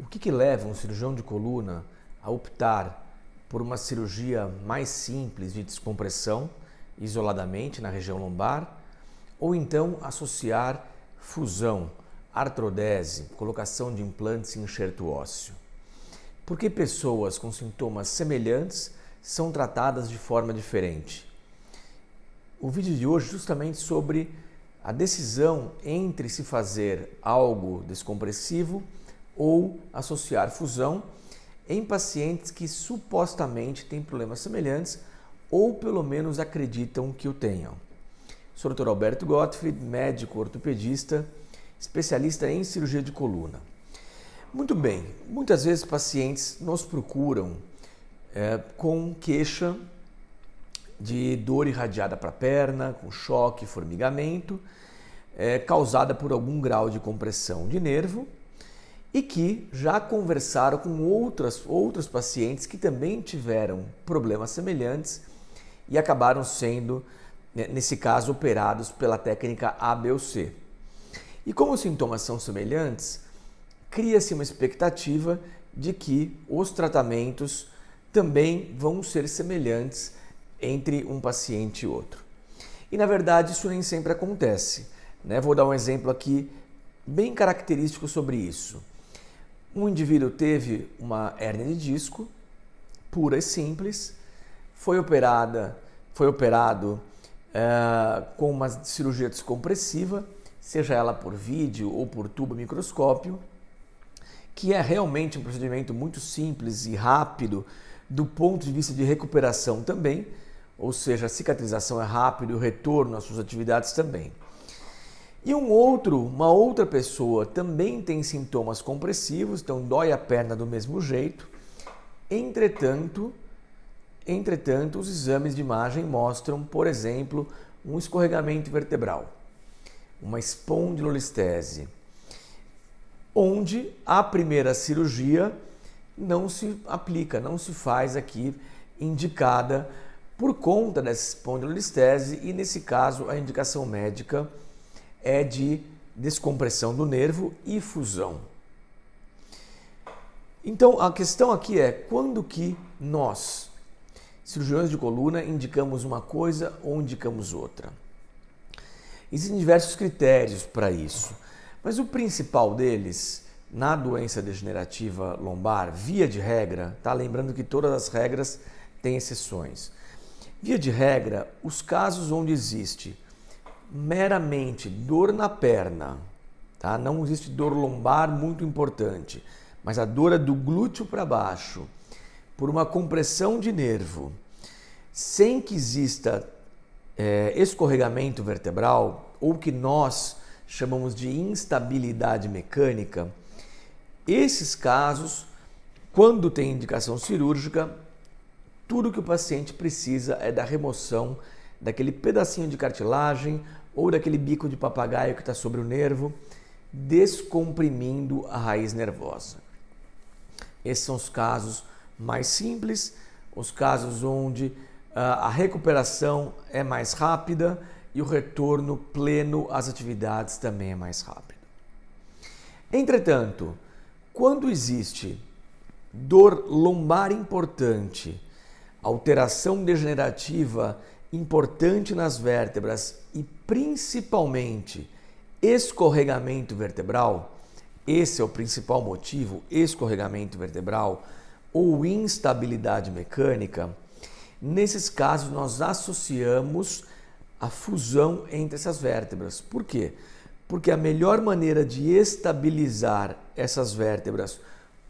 O que leva um cirurgião de coluna a optar por uma cirurgia mais simples de descompressão, isoladamente na região lombar, ou então associar fusão, artrodese, colocação de implantes e enxerto ósseo? Por que pessoas com sintomas semelhantes são tratadas de forma diferente? O vídeo de hoje é justamente sobre a decisão entre se fazer algo descompressivo ou associar fusão em pacientes que supostamente têm problemas semelhantes ou pelo menos acreditam que o tenham. Sou o Dr. Alberto Gottfried, médico ortopedista, especialista em cirurgia de coluna. Muito bem, muitas vezes pacientes nos procuram com queixa de dor irradiada para a perna, com choque, formigamento, causada por algum grau de compressão de nervo, e que já conversaram com outros pacientes que também tiveram problemas semelhantes e acabaram sendo, nesse caso, operados pela técnica A, B ou C. E como os sintomas são semelhantes, cria-se uma expectativa de que os tratamentos também vão ser semelhantes entre um paciente e outro. E na verdade isso nem sempre acontece, né? Vou dar um exemplo aqui bem característico sobre isso. Um indivíduo teve uma hérnia de disco, pura e simples, foi operado com uma cirurgia descompressiva, seja ela por vídeo ou por tubo microscópio, que é realmente um procedimento muito simples e rápido do ponto de vista de recuperação também, ou seja, a cicatrização é rápida e o retorno às suas atividades também. E uma outra pessoa também tem sintomas compressivos, então dói a perna do mesmo jeito. Entretanto, os exames de imagem mostram, por exemplo, um escorregamento vertebral, uma espondilolistese, onde a primeira cirurgia não se aplica, não se faz aqui indicada por conta dessa espondilolistese, e nesse caso a indicação médica é de descompressão do nervo e fusão. Então a questão aqui é quando que nós, cirurgiões de coluna, indicamos uma coisa ou indicamos outra. Existem diversos critérios para isso, mas o principal deles, na doença degenerativa lombar, via de regra, tá? Lembrando que todas as regras têm exceções. Via de regra, os casos onde existe meramente dor na perna, tá? Não existe dor lombar muito importante, mas a dor é do glúteo para baixo, por uma compressão de nervo, sem que exista escorregamento vertebral, ou que nós chamamos de instabilidade mecânica. Esses casos, quando tem indicação cirúrgica, tudo que o paciente precisa é da remoção daquele pedacinho de cartilagem ou daquele bico de papagaio que está sobre o nervo, descomprimindo a raiz nervosa. Esses são os casos mais simples, os casos onde a recuperação é mais rápida e o retorno pleno às atividades também é mais rápido. Entretanto, quando existe dor lombar importante, alteração degenerativa importante nas vértebras e principalmente escorregamento vertebral, esse é o principal motivo, escorregamento vertebral ou instabilidade mecânica, nesses casos nós associamos a fusão entre essas vértebras. Por quê? Porque a melhor maneira de estabilizar essas vértebras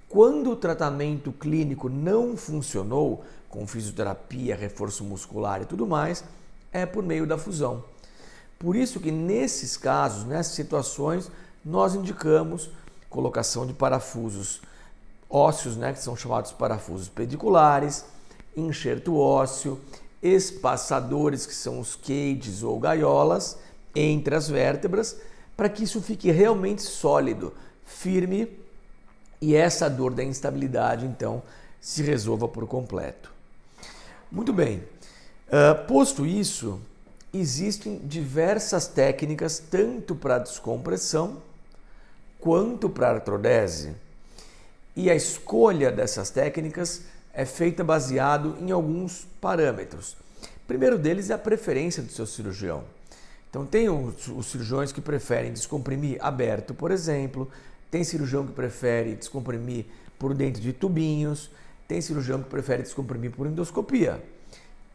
quando o tratamento clínico não funcionou, com fisioterapia, reforço muscular e tudo mais, é por meio da fusão. Por isso que nesses casos, nessas situações, nós indicamos colocação de parafusos ósseos, né, que são chamados parafusos pediculares, enxerto ósseo, espaçadores, que são os cages ou gaiolas, entre as vértebras, para que isso fique realmente sólido, firme, e essa dor da instabilidade, então, se resolva por completo. Muito bem. Posto isso, existem diversas técnicas, tanto para descompressão quanto para artrodese. e a escolha dessas técnicas é feita baseado em alguns parâmetros. O primeiro deles é a preferência do seu cirurgião. Então tem os cirurgiões que preferem descomprimir aberto, por exemplo, tem cirurgião que prefere descomprimir por dentro de tubinhos, tem cirurgião que prefere descomprimir por endoscopia.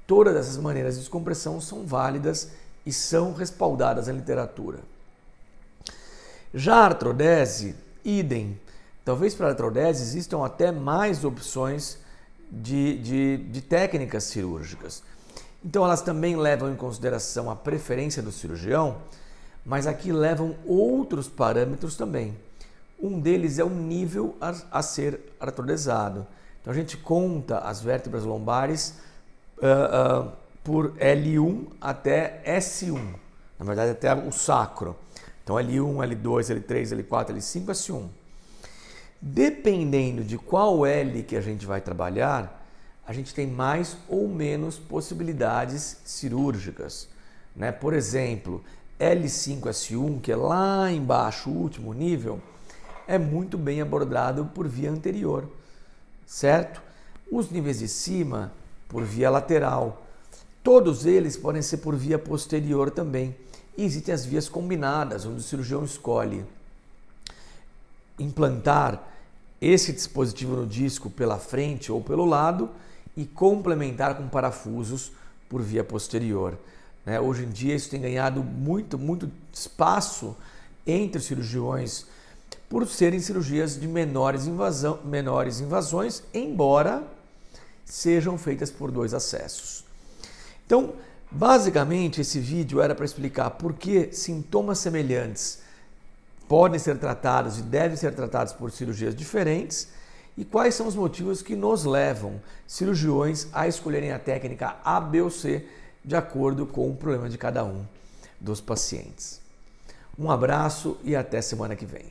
Todas essas maneiras de descompressão são válidas e são respaldadas na literatura. Já a artrodese, idem. Talvez para a artrodese existam até mais opções de técnicas cirúrgicas. Então elas também levam em consideração a preferência do cirurgião, mas aqui levam outros parâmetros também. Um deles é o nível a ser artrodesado. Então a gente conta as vértebras lombares por L1 até S1, na verdade até o sacro. Então L1, L2, L3, L4, L5, S1. Dependendo de qual L que a gente vai trabalhar, a gente tem mais ou menos possibilidades cirúrgicas, né? Por exemplo, L5S1, que é lá embaixo, o último nível, é muito bem abordado por via anterior, certo? Os níveis de cima, por via lateral. Todos eles podem ser por via posterior também. E existem as vias combinadas, onde o cirurgião escolhe implantar esse dispositivo no disco pela frente ou pelo lado e complementar com parafusos por via posterior. Hoje em dia isso tem ganhado muito espaço entre os cirurgiões por serem cirurgias de menores invasões, embora sejam feitas por 2 acessos. Então, basicamente esse vídeo era para explicar por que sintomas semelhantes podem ser tratados e devem ser tratados por cirurgias diferentes e quais são os motivos que nos levam, cirurgiões, a escolherem a técnica A, B ou C de acordo com o problema de cada um dos pacientes. Um abraço e até semana que vem.